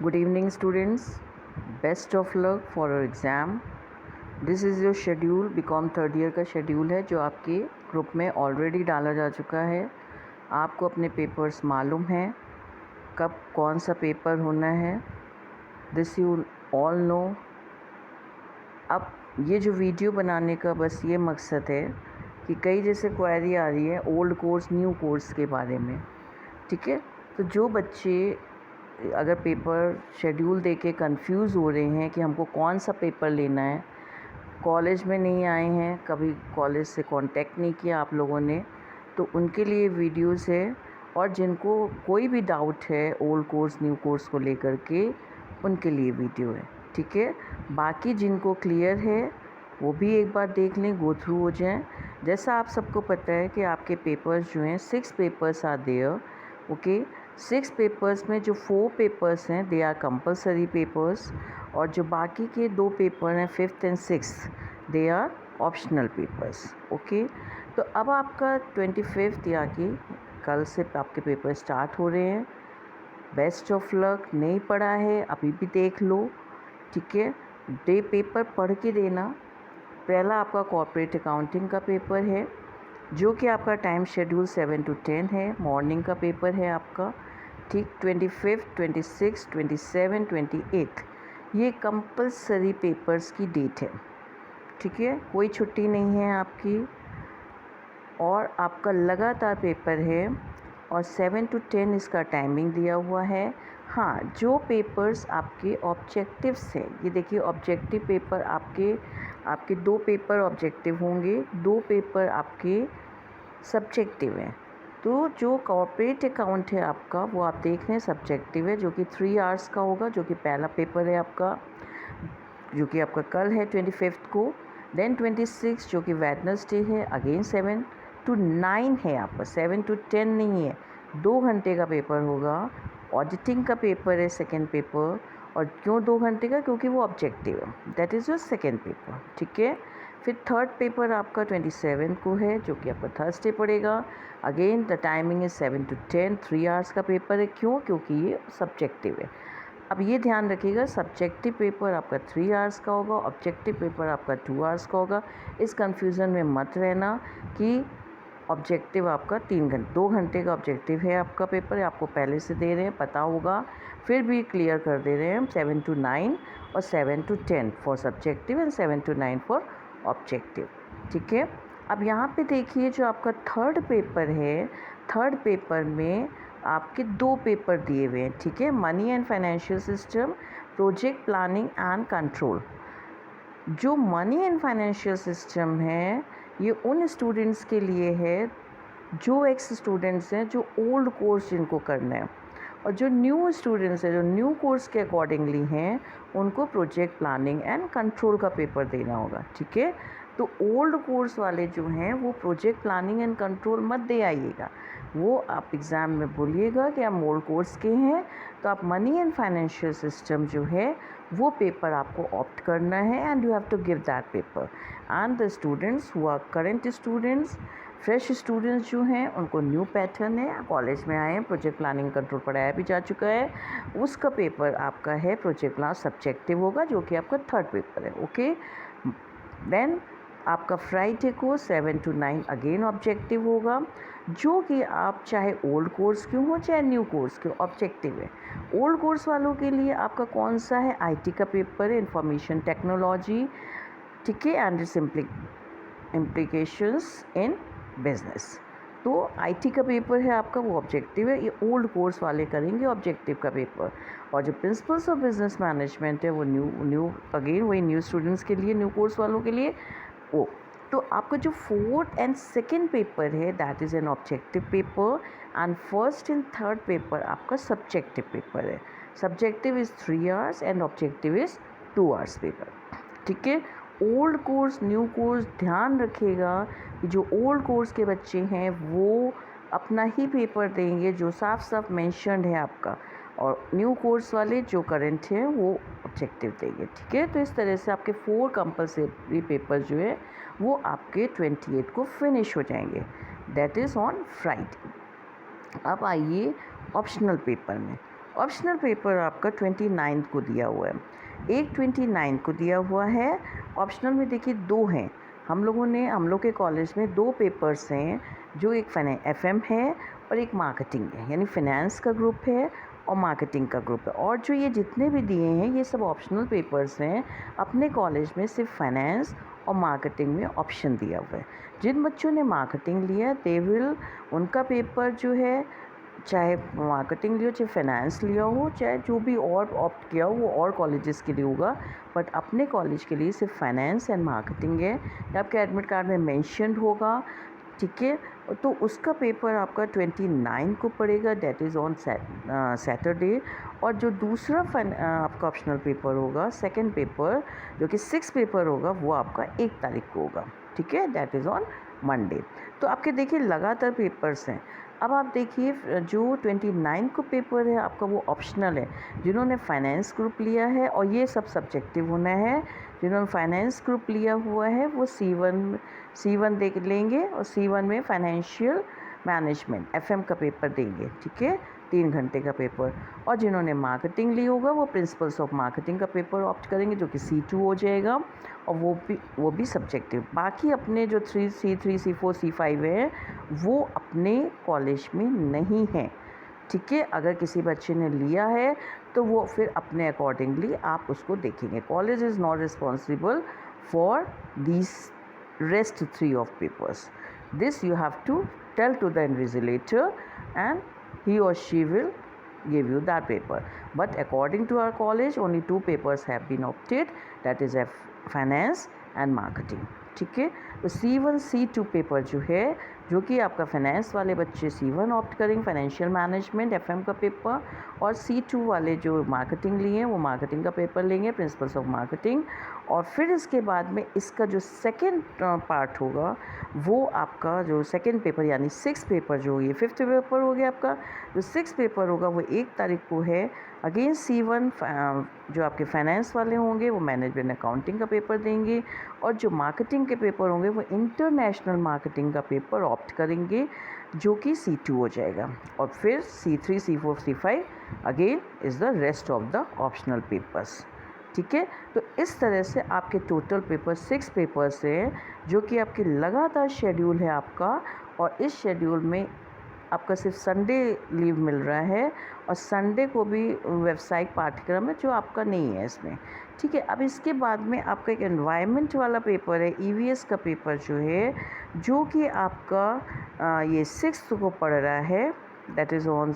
Good evening, students. Best of luck for your exam. This is your schedule. BCom third year का schedule है जो आपके group में already डाला जा चुका है। आपको अपने पेपर्स मालूम हैं कब कौन सा पेपर होना है। This you all know. अब ये जो वीडियो बनाने का बस ये मकसद है कि कई जैसे क्वेरी आ रही है ओल्ड कोर्स न्यू कोर्स के बारे में, ठीक है। तो जो बच्चे अगर पेपर शेड्यूल देके कंफ्यूज हो रहे हैं कि हमको कौन सा पेपर लेना है, कॉलेज में नहीं आए हैं, कभी कॉलेज से कांटेक्ट नहीं किया आप लोगों ने, तो उनके लिए वीडियोस है। और जिनको कोई भी डाउट है ओल्ड कोर्स न्यू कोर्स को लेकर के, उनके लिए वीडियो है, ठीक है। बाकी जिनको क्लियर है वो भी एक बार देख लें, गो थ्रू हो जाएं। जैसा आप सबको पता है कि आपके पेपर्स जो हैं 6 papers are there, okay. 6 papers में जो 4 पेपर्स हैं दे आर कंपलसरी पेपर्स, और जो बाकी के 2 पेपर हैं 5th and 6th they are optional papers, okay. तो अब आपका 25 या कि कल से आपके पेपर स्टार्ट हो रहे हैं। Best of luck. नहीं पढ़ा है अभी भी देख लो, ठीक है। डे पेपर पढ़ के देना। पहला आपका कॉर्पोरेट अकाउंटिंग का पेपर है जो कि आपका टाइम शेड्यूल 7 to 10 है, मॉर्निंग का पेपर है आपका, ठीक। 25, 26, 27, 28 ये कंपलसरी पेपर्स की डेट है, ठीक है। कोई छुट्टी नहीं है आपकी, और आपका लगातार पेपर है, और 7 to 10 इसका टाइमिंग दिया हुआ है। हाँ, जो पेपर्स आपके ऑब्जेक्टिव्स हैं, ये देखिए ऑब्जेक्टिव पेपर आपके 2 पेपर ऑब्जेक्टिव होंगे, 2 पेपर आपके सब्जेक्टिव हैं। तो जो कॉर्पोरेट अकाउंट है आपका वो आप देख रहे हैं सब्जेक्टिव है, जो कि 3 आवर्स का होगा, जो कि पहला पेपर है आपका, जो कि आपका कल है 25 को। देन 26 जो कि वेडनेसडे है, अगेन 7 to 9 है आपका, 7 to 10 नहीं है। 2 घंटे का पेपर होगा। ऑडिटिंग का पेपर है सेकेंड पेपर। और क्यों 2 घंटे का? क्योंकि वो ऑब्जेक्टिव है। That is your second paper, ठीक है। फिर थर्ड पेपर आपका 27 को है, जो कि आपका थर्सडे पड़ेगा। Again the timing is 7 to 10, 3 hours का पेपर है। क्यों? क्योंकि ये सब्जेक्टिव है। अब ये ध्यान रखिएगा, सब्जेक्टिव पेपर आपका 3 आवर्स का होगा, ऑब्जेक्टिव पेपर आपका 2 आवर्स का होगा। इस कन्फ्यूज़न में मत रहना कि ऑब्जेक्टिव आपका 2 घंटे का ऑब्जेक्टिव है आपका पेपर, आपको पहले से दे रहे हैं, पता होगा, फिर भी क्लियर कर दे रहे हैं हम। 7 to 9 और 7 to 10 for subjective and 7 to 9 for objective, ठीक है। अब यहाँ पे देखिए जो आपका थर्ड पेपर है, थर्ड पेपर में आपके 2 पेपर दिए हुए हैं, ठीक है। Money and financial system, project planning and control. जो मनी एंड फाइनेंशियल सिस्टम है ये उन स्टूडेंट्स के लिए है जो एक्स स्टूडेंट्स हैं, जो ओल्ड कोर्स जिनको करना है, और जो न्यू स्टूडेंट्स हैं, जो न्यू कोर्स के अकॉर्डिंगली हैं, उनको प्रोजेक्ट प्लानिंग एंड कंट्रोल का पेपर देना होगा, ठीक है। तो ओल्ड कोर्स वाले जो हैं वो प्रोजेक्ट प्लानिंग एंड कंट्रोल मत दे आइएगा, वो आप एग्ज़ाम में बोलिएगा कि हम ओल्ड कोर्स के हैं, तो आप मनी एंड फाइनेंशियल सिस्टम जो है वो पेपर आपको ऑप्ट करना है, and you have to give that paper. And the students who are current students, fresh students जो हैं उनको न्यू पैटर्न है, कॉलेज में आए हैं, प्रोजेक्ट प्लानिंग कंट्रोल पढ़ाया भी जा चुका है, उसका पेपर आपका है प्रोजेक्ट प्लान सब्जेक्टिव होगा, जो कि आपका थर्ड पेपर है, ओके। देन आपका फ्राइडे को 7 to 9 अगेन ऑब्जेक्टिव होगा, जो कि आप चाहे ओल्ड कोर्स क्यों हो चाहे न्यू कोर्स क्यों, ऑब्जेक्टिव है। ओल्ड कोर्स वालों के लिए आपका कौन सा है? आईटी का पेपर है, इंफॉर्मेशन टेक्नोलॉजी, ठीक है, and it's implications in business. तो आईटी का पेपर है आपका, वो ऑब्जेक्टिव है, ये ओल्ड कोर्स वाले करेंगे ऑब्जेक्टिव का पेपर। और जो प्रिंसिपल्स ऑफ बिजनेस मैनेजमेंट है वो न्यू अगेन वही न्यू स्टूडेंट्स के लिए, न्यू कोर्स वालों के लिए वो। तो आपका जो फोर्थ एंड सेकेंड पेपर है that is an objective paper, and first and third paper आपका सब्जेक्टिव पेपर है। Subjective is 3 hours and objective is 2 hours paper, ठीक है। ओल्ड कोर्स न्यू कोर्स ध्यान रखिएगा कि जो ओल्ड कोर्स के बच्चे हैं वो अपना ही पेपर देंगे जो साफ साफ मेंशन्ड है आपका, और न्यू कोर्स वाले जो करंट हैं वो ऑब्जेक्टिव देंगे, ठीक है। तो इस तरह से आपके 4 कंपलसरी पेपर जो है वो आपके 28 को फिनिश हो जाएंगे, दैट इज़ ऑन फ्राइडे। अब आइए ऑप्शनल पेपर में। ऑप्शनल पेपर आपका 29 को दिया हुआ है, एक 29 को दिया हुआ है। ऑप्शनल में देखिए 2 हैं, हम लोग के कॉलेज में 2 पेपर्स हैं, जो एक FM है और एक मार्केटिंग है, यानी फिनेंस का ग्रुप है और मार्केटिंग का ग्रुप है। और जो ये जितने भी दिए हैं ये सब ऑप्शनल पेपर्स हैं। अपने कॉलेज में सिर्फ फाइनेंस और मार्केटिंग में ऑप्शन दिया हुआ है। जिन बच्चों ने मार्केटिंग लिया दे विल, उनका पेपर जो है, चाहे मार्केटिंग लियो, चाहे फाइनेंस लिया हो, चाहे जो भी और ऑप्ट किया हो, वो और कॉलेजेस के लिए होगा। बट अपने कॉलेज के लिए सिर्फ फाइनेंस एंड मार्केटिंग है, ये आपके एडमिट कार्ड में मेंशन्ड होगा, ठीक है। तो उसका पेपर आपका 29 को पड़ेगा, डेट इज़ ऑन सैटरडे। और जो दूसरा आपका ऑप्शनल पेपर होगा, सेकंड पेपर जो कि 6 पेपर होगा, वो आपका 1 तारीख को होगा, ठीक है, डेट इज़ ऑन मंडे। तो आपके देखिए लगातार पेपर्स हैं। अब आप देखिए जो 29 को पेपर है आपका, वो ऑप्शनल है। जिन्होंने फाइनेंस ग्रुप लिया है, और ये सब सब्जेक्टिव होना है, जिन्होंने फाइनेंस ग्रुप लिया हुआ है वो C1 देख लेंगे, और C1 में फाइनेंशियल मैनेजमेंट FM का पेपर देंगे, ठीक है, 3 घंटे का पेपर। और जिन्होंने मार्केटिंग ली होगा वो प्रिंसिपल्स ऑफ मार्केटिंग का पेपर ऑप्ट करेंगे, जो कि C2 हो जाएगा, और वो भी सब्जेक्टिव। बाकी अपने जो C3, C4, C5 है वो अपने कॉलेज में नहीं है, ठीक है। अगर किसी बच्चे ने लिया है तो वो फिर अपने अकॉर्डिंगली आप उसको देखेंगे। College is not responsible for these rest 3 of papers. This you have to tell to the invigilator and he or she will give you that paper. But according to our college only 2 papers have been opted, that is finance and marketing, ठीक है। तो C1 C2 paper जो है, जो कि आपका finance वाले बच्चे C1 ऑप्ट करेंगे, फाइनेंशियल मैनेजमेंट FM का पेपर, और C2 वाले जो मार्केटिंग लिए हैं वो मार्केटिंग का पेपर लेंगे, प्रिंसिपल्स ऑफ मार्केटिंग। और फिर इसके बाद में इसका जो सेकंड पार्ट होगा वो आपका जो सेकंड पेपर यानी 6 पेपर जो ये 5th पेपर हो गया आपका, जो 6 पेपर होगा वो 1 तारीख को है। अगेन C1 जो आपके फाइनेंस वाले होंगे वो मैनेजमेंट अकाउंटिंग का पेपर देंगे, और जो मार्केटिंग के पेपर होंगे वो इंटरनेशनल मार्केटिंग का पेपर ऑप्ट करेंगे, जो कि C2 हो जाएगा। और फिर C3, C4, C5 again is the rest of the optional papers, ठीक है। तो इस तरह से आपके टोटल पेपर 6 पेपर्स हैं, जो कि आपके लगातार शेड्यूल है आपका। और इस शेड्यूल में आपका सिर्फ संडे लीव मिल रहा है, और संडे को भी व्यावसायिक पाठ्यक्रम है जो आपका नहीं है इसमें, ठीक है। अब इसके बाद में आपका एक एनवायरनमेंट वाला पेपर है, EVS का पेपर जो है, जो कि आपका ये 6th को पड़ रहा है, that is on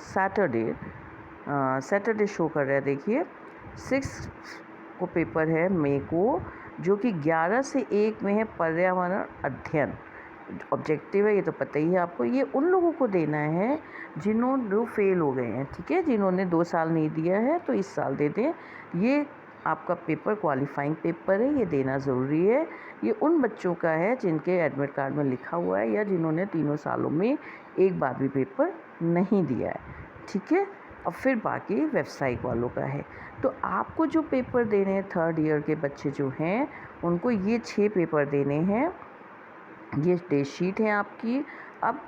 Saturday show कर रहा है, देखिए 6 को पेपर है मई को, जो कि 11 से 1 में है पर्यावरण अध्ययन। ऑब्जेक्टिव है, ये तो पता ही है आपको। ये उन लोगों को देना है जो फेल हो गए हैं, ठीक है, जिन्होंने 2 साल नहीं दिया है तो इस साल दे दें। ये आपका पेपर क्वालिफाइंग पेपर है, ये देना ज़रूरी है। ये उन बच्चों का है जिनके एडमिट कार्ड में लिखा हुआ है, या जिन्होंने 3 सालों में एक बार भी पेपर नहीं दिया है, ठीक है। और फिर बाकी व्यावसायिक वालों का है। तो आपको जो पेपर देने हैं 3rd ईयर के बच्चे जो हैं, उनको ये 6 पेपर देने हैं। ये डेट शीट है आपकी। अब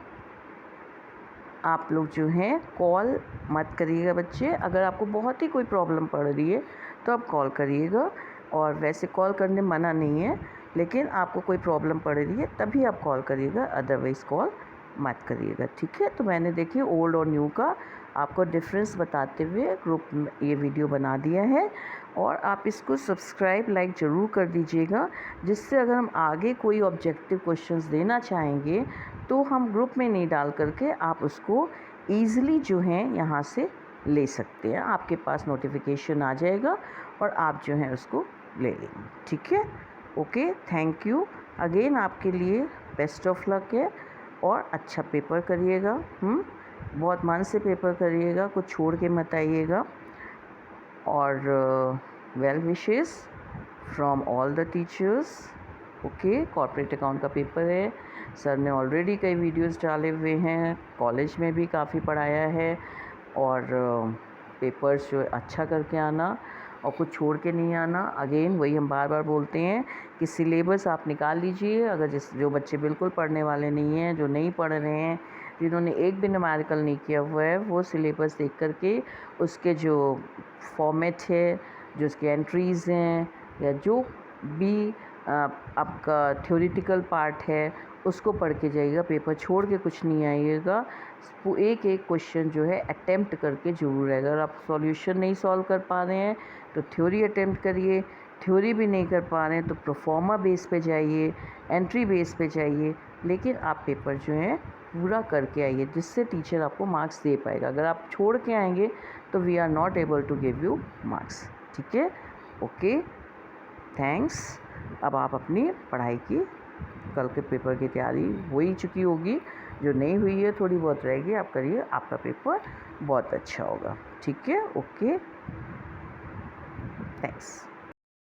आप लोग जो हैं कॉल मत करिएगा बच्चे, अगर आपको बहुत ही कोई प्रॉब्लम पड़ रही है तो आप कॉल करिएगा, और वैसे कॉल करने मना नहीं है, लेकिन आपको कोई प्रॉब्लम पड़ रही है तभी आप कॉल करिएगा, अदरवाइज़ कॉल मत करिएगा, ठीक है। तो मैंने देखिए ओल्ड और न्यू का आपको डिफरेंस बताते हुए ग्रुप में ये वीडियो बना दिया है, और आप इसको सब्सक्राइब लाइक ज़रूर कर दीजिएगा, जिससे अगर हम आगे कोई ऑब्जेक्टिव क्वेश्चंस देना चाहेंगे तो हम ग्रुप में नहीं डाल करके आप उसको ईज़िली जो है यहाँ से ले सकते हैं। आपके पास नोटिफिकेशन आ जाएगा और आप जो है उसको ले लेंगे, ठीक है। Okay, thank you again. आपके लिए बेस्ट ऑफ लक है, और अच्छा पेपर करिएगा, बहुत मन से पेपर करिएगा, कुछ छोड़ के मत आइएगा। और well wishes from all the teachers. Okay, corporate account का पेपर है, सर ने ऑलरेडी कई वीडियोस डाले हुए हैं, कॉलेज में भी काफ़ी पढ़ाया है। और पेपर्स जो अच्छा करके आना और कुछ छोड़ के नहीं आना। अगेन वही हम बार बार बोलते हैं कि सिलेबस आप निकाल लीजिए। अगर जो बच्चे बिल्कुल पढ़ने वाले नहीं हैं, जो नहीं पढ़ रहे हैं, जिन्होंने एक भी न्यूमेरिकल नहीं किया हुआ है वो सिलेबस देख करके उसके जो फॉर्मेट है, जो उसके एंट्रीज़ हैं, या जो भी आपका थ्योरेटिकल पार्ट है उसको पढ़ के जाइएगा। पेपर छोड़ के कुछ नहीं आइएगा। वो एक एक क्वेश्चन जो है अटेम्प्ट करके ज़रूर आएगा। अगर आप सॉल्यूशन नहीं सॉल्व कर पा रहे हैं तो थ्योरी अटेम्प्ट करिए, थ्योरी भी नहीं कर पा रहे हैं तो प्रोफॉर्मा बेस पे जाइए, एंट्री बेस पे जाइए, लेकिन आप पेपर जो है पूरा करके आइए, जिससे टीचर आपको मार्क्स दे पाएगा। अगर आप छोड़ के आएंगे तो we are not able to give you marks. ठीक है, ओके, थैंक्स। अब आप अपनी पढ़ाई की, कल के पेपर की तैयारी हो ही चुकी होगी, जो नहीं हुई है थोड़ी बहुत रहेगी, आप करिए, आपका पेपर बहुत अच्छा होगा। ठीक है, ओके, थैंक्स।